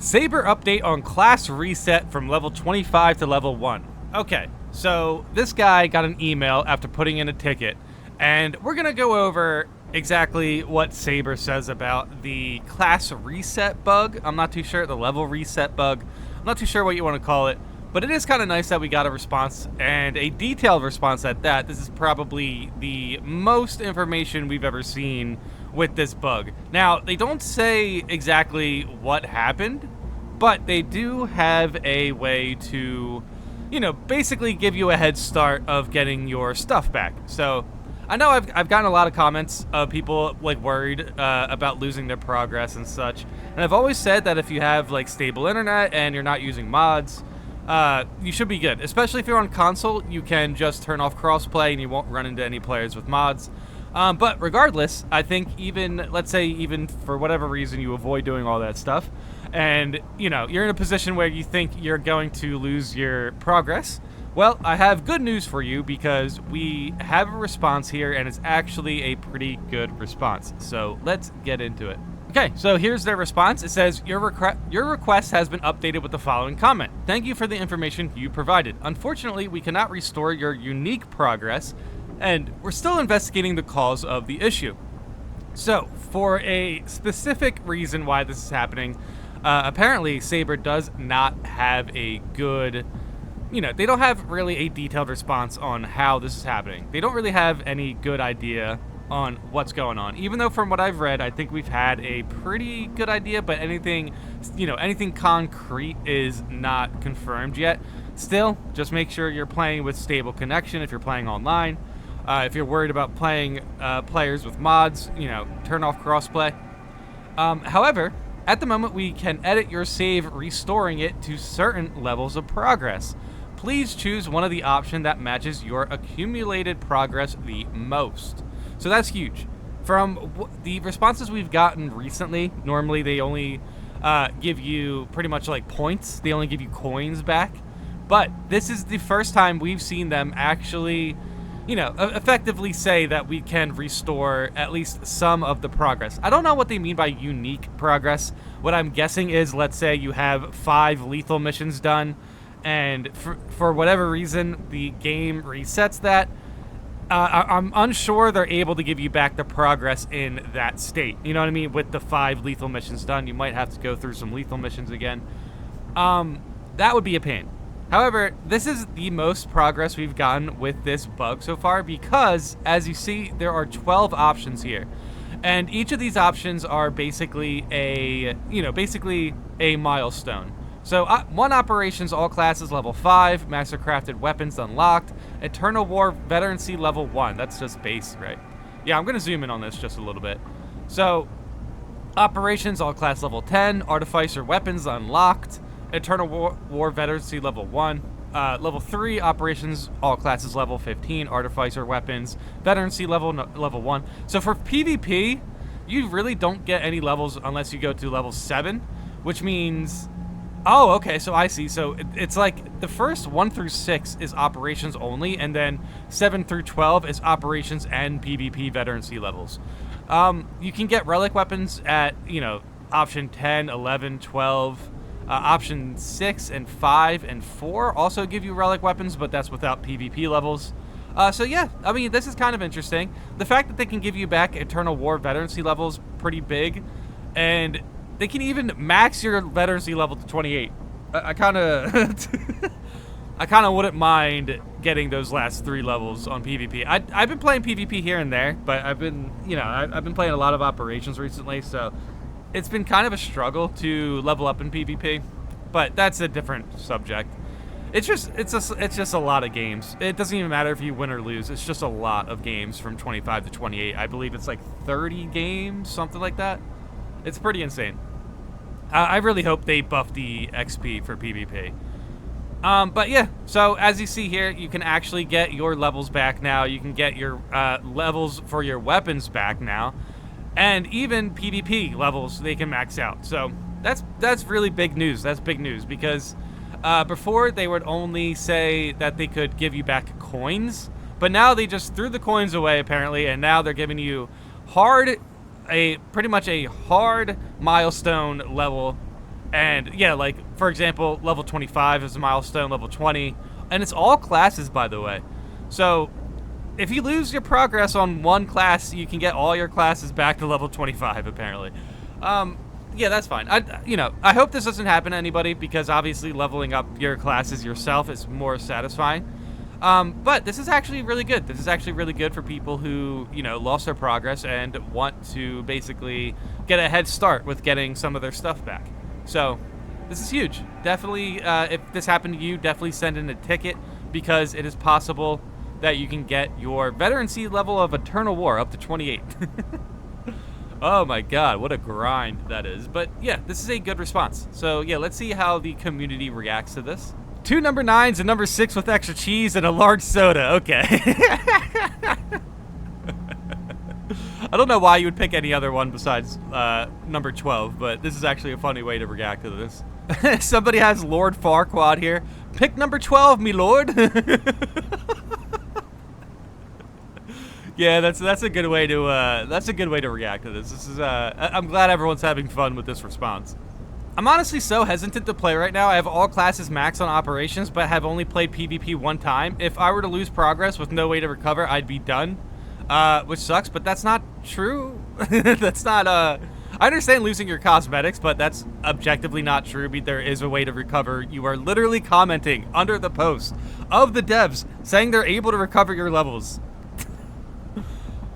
Saber update on class reset from level 25 to level 1. Okay, so this guy got an email after putting in a ticket, and we're going to go over exactly what Saber says about the class reset bug. I'm not too sure, the level reset bug. I'm not too sure what you want to call it, but it is kind of nice that we got a response, and a detailed response at that. This is probably the most information we've ever seen with this bug. Now, they don't say exactly what happened, but they do have a way to, basically give you a head start of getting your stuff back. So I know I've gotten a lot of comments of people worried about losing their progress and such. And I've always said that if you have stable internet and you're not using mods, you should be good. Especially if you're on console, you can just turn off crossplay and you won't run into any players with mods. But regardless, I think let's say even for whatever reason you avoid doing all that stuff, and you're in a position where you think you're going to lose your progress, well, I have good news for you because we have a response here, and it's actually a pretty good response. So let's get into it. Okay, so here's their response. It says, your request has been updated with the following comment. Thank you for the information you provided. Unfortunately, we cannot restore your unique progress, and we're still investigating the cause of the issue. So, for a specific reason why this is happening, apparently Saber does not have a good, they don't have really a detailed response on how this is happening. They don't really have any good idea on what's going on. Even though from what I've read, I think we've had a pretty good idea, but anything concrete is not confirmed yet. Still, just make sure you're playing with stable connection if you're playing online. If you're worried about playing players with mods, turn off crossplay. However, at the moment, we can edit your save, restoring it to certain levels of progress. Please choose one of the options that matches your accumulated progress the most. So that's huge. From the responses we've gotten recently, normally they only give you pretty much points. They only give you coins back. But this is the first time we've seen them actually effectively say that we can restore at least some of the progress. I don't know what they mean by unique progress. What I'm guessing is, let's say you have 5 lethal missions done, and for whatever reason, the game resets that. I'm unsure they're able to give you back the progress in that state. You know what I mean? With the 5 lethal missions done, you might have to go through some lethal missions again. That would be a pain. However, this is the most progress we've gotten with this bug so far because, as you see, there are 12 options here. And each of these options are basically a milestone. So, 1 operations, all classes level 5, master crafted weapons unlocked, Eternal War veterancy level 1. That's just base, right? Yeah, I'm going to zoom in on this just a little bit. So, operations, all class level 10, artificer weapons unlocked, Eternal War veterancy level 1. Level 3, operations, all classes level 15, artificer weapons, veterancy level 1. So for PvP, you really don't get any levels unless you go to level 7, which means... Oh, okay, so I see. So it's the first 1 through 6 is operations only, and then 7 through 12 is operations and PvP veterancy levels. You can get relic weapons at, option 10, 11, 12... option 6 and 5 and 4 also give you relic weapons, but that's without PvP levels. So yeah, I mean, this is kind of interesting. The fact that they can give you back Eternal War veterancy levels pretty big, and they can even max your veterancy level to 28. I kind of I kind of wouldn't mind getting those last 3 levels on PvP. I've been playing PvP here and there, but I've been playing a lot of operations recently, so it's been kind of a struggle to level up in PvP, but that's a different subject. It's just a lot of games. It doesn't even matter if you win or lose. It's just a lot of games from 25 to 28. I believe it's 30 games, something like that. It's pretty insane. I really hope they buff the XP for PvP. But yeah, so as you see here, you can actually get your levels back now. You can get your levels for your weapons back now. And even PvP levels, they can max out. So that's really big news. That's big news because before they would only say that they could give you back coins, but now they just threw the coins away apparently, and now they're giving you pretty much a hard milestone level And yeah, like for example, level 25 is a milestone, level 20, and it's all classes, by the way. So if you lose your progress on one class, you can get all your classes back to level 25, apparently. Yeah, that's fine. I hope this doesn't happen to anybody, because obviously leveling up your classes yourself is more satisfying. But this is actually really good. This is actually really good for people who, lost their progress and want to basically get a head start with getting some of their stuff back. So this is huge. Definitely, if this happened to you, definitely send in a ticket, because it is possible that you can get your veterancy level of Eternal War up to 28. Oh my god, what a grind that is. But yeah, this is a good response. So yeah, let's see how the community reacts to this. 2 number 9s and number 6 with extra cheese and a large soda. Okay. I don't know why you would pick any other one besides number 12, but this is actually a funny way to react to this. Somebody has Lord Farquaad here. Pick number 12, me lord. Yeah, that's a good way to react to this. This is I'm glad everyone's having fun with this response. I'm honestly so hesitant to play right now. I have all classes maxed on operations, but have only played PvP one time. If I were to lose progress with no way to recover, I'd be done, which sucks. But that's not true. That's not. I understand losing your cosmetics, but that's objectively not true. There is a way to recover. You are literally commenting under the post of the devs saying they're able to recover your levels.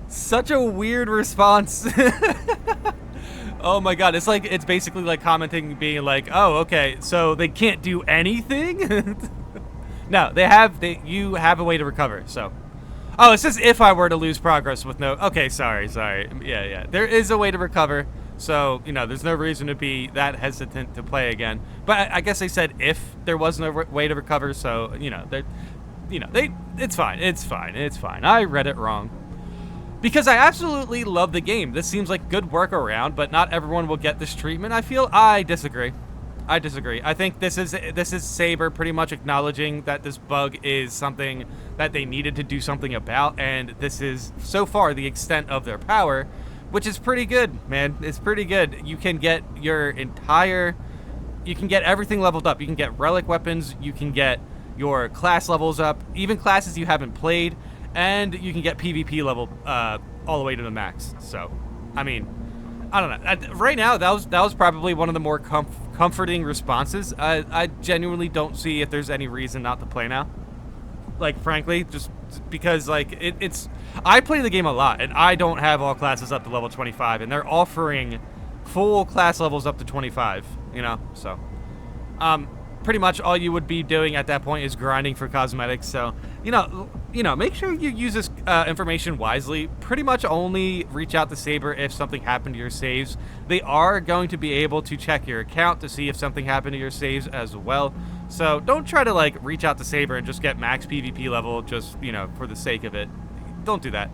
Such a weird response. Oh my god, it's basically like commenting being like, oh, okay, so they can't do anything? No, you have a way to recover, so. Oh, it says if I were to lose progress with no, okay, sorry. Yeah. There is a way to recover, so, there's no reason to be that hesitant to play again. But I guess they said if there was no way to recover, so, it's fine. I read it wrong. Because I absolutely love the game. This seems like good workaround, but not everyone will get this treatment. I disagree. I think this is Saber pretty much acknowledging that this bug is something that they needed to do something about, and this is so far the extent of their power, which is pretty good, man. It's pretty good. You can get everything leveled up. You can get relic weapons, you can get your class levels up, even classes you haven't played. And you can get PvP level all the way to the max. So, I mean, I don't know. Right now, that was probably one of the more comforting responses. I genuinely don't see if there's any reason not to play now. Like, frankly, just because, like, it's... I play the game a lot, and I don't have all classes up to level 25, and they're offering full class levels up to 25, so... pretty much all you would be doing at that point is grinding for cosmetics. So, make sure you use this information wisely. Pretty much only reach out to Saber if something happened to your saves. They are going to be able to check your account to see if something happened to your saves as well. So don't try to reach out to Saber and just get max PvP level just, for the sake of it. Don't do that.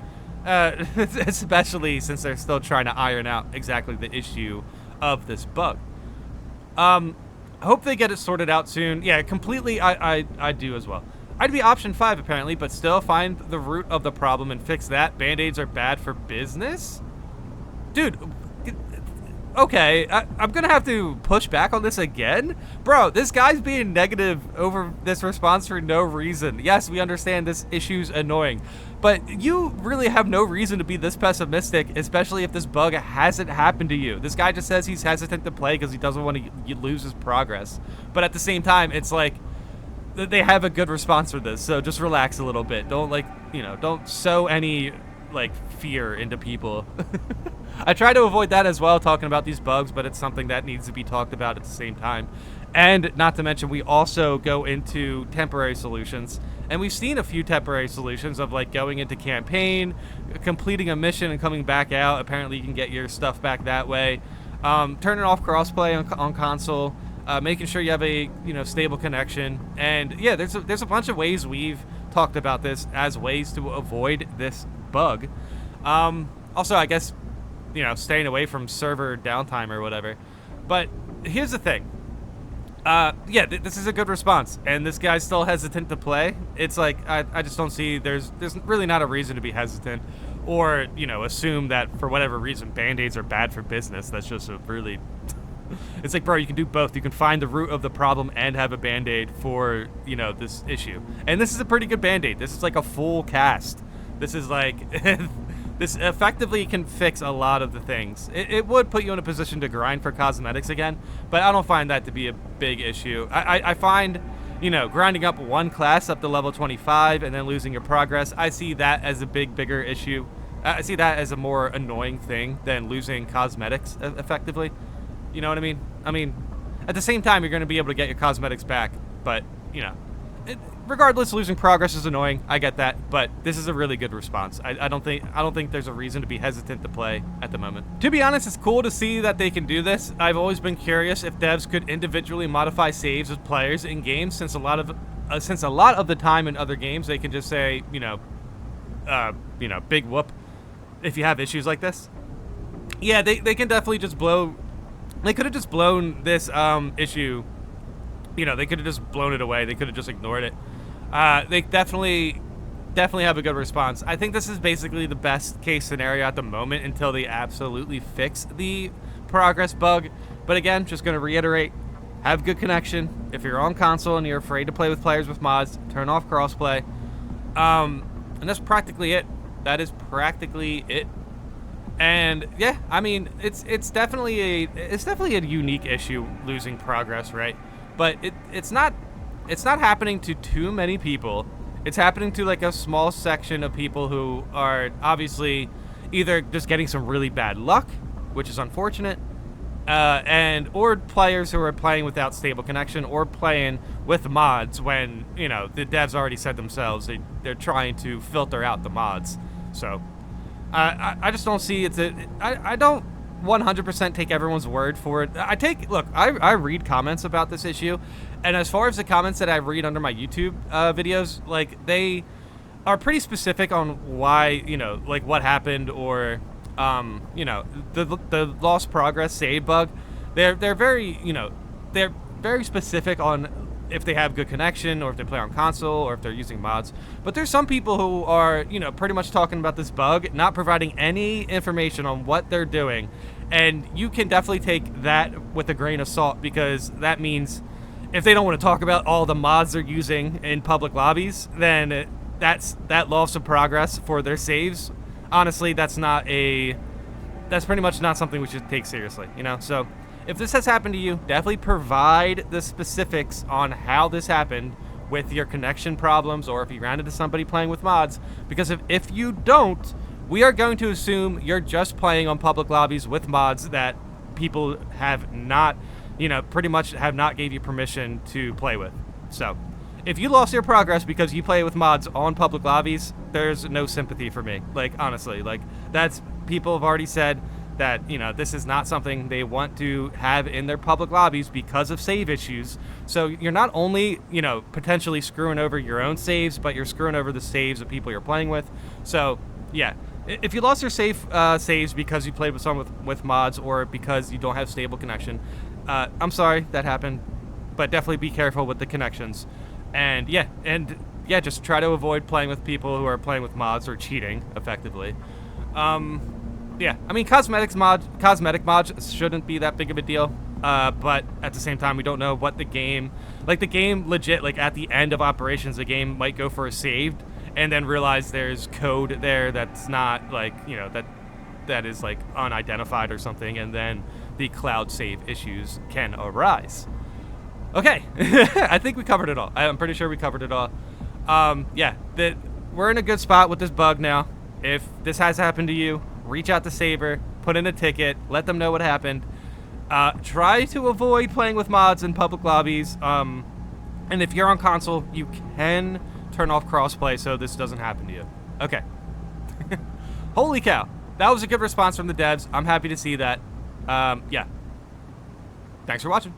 Especially since they're still trying to iron out exactly the issue of this bug. Hope they get it sorted out soon. Yeah, completely, I do as well. I'd be option 5 apparently, but still find the root of the problem and fix that. Band-aids are bad for business? Dude, okay, I'm gonna have to push back on this again? Bro, this guy's being negative over this response for no reason. Yes, we understand this issue's annoying, but you really have no reason to be this pessimistic, especially if this bug hasn't happened to you. This guy just says he's hesitant to play because he doesn't want to lose his progress. But at the same time, it's like, they have a good response for this, so just relax a little bit. Don't, don't sow any, fear into people. I try to avoid that as well, talking about these bugs, but it's something that needs to be talked about at the same time. And not to mention, we also go into temporary solutions. And we've seen a few temporary solutions of going into campaign, completing a mission and coming back out. Apparently you can get your stuff back that way. Turning off crossplay on console, making sure you have a stable connection. And yeah, there's a bunch of ways we've talked about this as ways to avoid this bug. Also, I guess, staying away from server downtime or whatever. But here's the thing. Yeah, this is a good response, and this guy's still hesitant to play. It's I just don't see, there's really not a reason to be hesitant, or, assume that for whatever reason Band-Aids are bad for business. That's just a really, It's like, bro, you can do both. You can find the root of the problem and have a band-aid for, you know, this issue. And this is a pretty good band-aid. This is like a full cast. This is like, this effectively can fix a lot of the things. It would put you in a position to grind for cosmetics again, but I don't find that to be a big issue. I find, you know, grinding up one class up to level 25 and then losing your progress, I see that as a bigger issue. I see that as a more annoying thing than losing cosmetics effectively. You know what I mean? I mean, at the same time, you're going to be able to get your cosmetics back, but, you know, regardless, losing progress is annoying. I get that, but this is a really good response. I don't think there's a reason to be hesitant to play at the moment. To be honest, it's cool to see that they can do this. I've always been curious if devs could individually modify saves with players in games, since a lot of the time in other games they can just say, you know, big whoop if you have issues like this. Yeah, they can definitely just blow. They could have just blown this issue. You know, they could have just blown it away. They could have just ignored it. They definitely have a good response. I think this is basically the best case scenario at the moment until they absolutely fix the progress bug. But again, just going to reiterate, have good connection. If you're on console and you're afraid to play with players with mods, turn off crossplay. And that's practically it. That is practically it. And yeah, I mean, it's definitely a unique issue, losing progress, right? But it's not happening to too many people. It's happening to like a small section of people who are obviously either just getting some really bad luck, which is unfortunate, or players who are playing without stable connection or playing with mods when, you know, the devs already said themselves they're trying to filter out the mods. So I just don't see I don't 100% take everyone's word for it. I read comments about this issue, and as far as the comments that I read under my YouTube videos, like, they are pretty specific on why, you know, like what happened, or you know, the lost progress save bug. They're very, you know, they're very specific on if they have good connection, or if they play on console, or if they're using mods. But there's some people who are, you know, pretty much talking about this bug, not providing any information on what they're doing. And you can definitely take that with a grain of salt, because that means if they don't want to talk about all the mods they're using in public lobbies, then that loss of progress for their saves. Honestly, that's pretty much not something we should take seriously, you know? So if this has happened to you, definitely provide the specifics on how this happened with your connection problems, or if you ran into somebody playing with mods, because if you don't, we are going to assume you're just playing on public lobbies with mods that people have not, you know, pretty much have not gave you permission to play with. So if you lost your progress because you play with mods on public lobbies, there's no sympathy for me. Like, honestly, like, people have already said that, you know, this is not something they want to have in their public lobbies because of save issues. So you're not only, you know, potentially screwing over your own saves, but you're screwing over the saves of people you're playing with. So yeah, if you lost your saves because you played with someone with mods, or because you don't have stable connection, I'm sorry that happened, but definitely be careful with the connections. And yeah, just try to avoid playing with people who are playing with mods or cheating effectively. Yeah, I mean, cosmetic mods shouldn't be that big of a deal, but at the same time, we don't know what the game legit, like, at the end of operations, the game might go for a saved and then realize there's code there that's not, like, you know, that is, like, unidentified or something, and then the cloud save issues can arise. Okay, I think we covered it all. I'm pretty sure we covered it all. Yeah, we're in a good spot with this bug now. If this has happened to you, reach out to Saber, put in a ticket, let them know what happened. Try to avoid playing with mods in public lobbies. And if you're on console, you can turn off crossplay so this doesn't happen to you. Okay. Holy cow. That was a good response from the devs. I'm happy to see that. Yeah. Thanks for watching.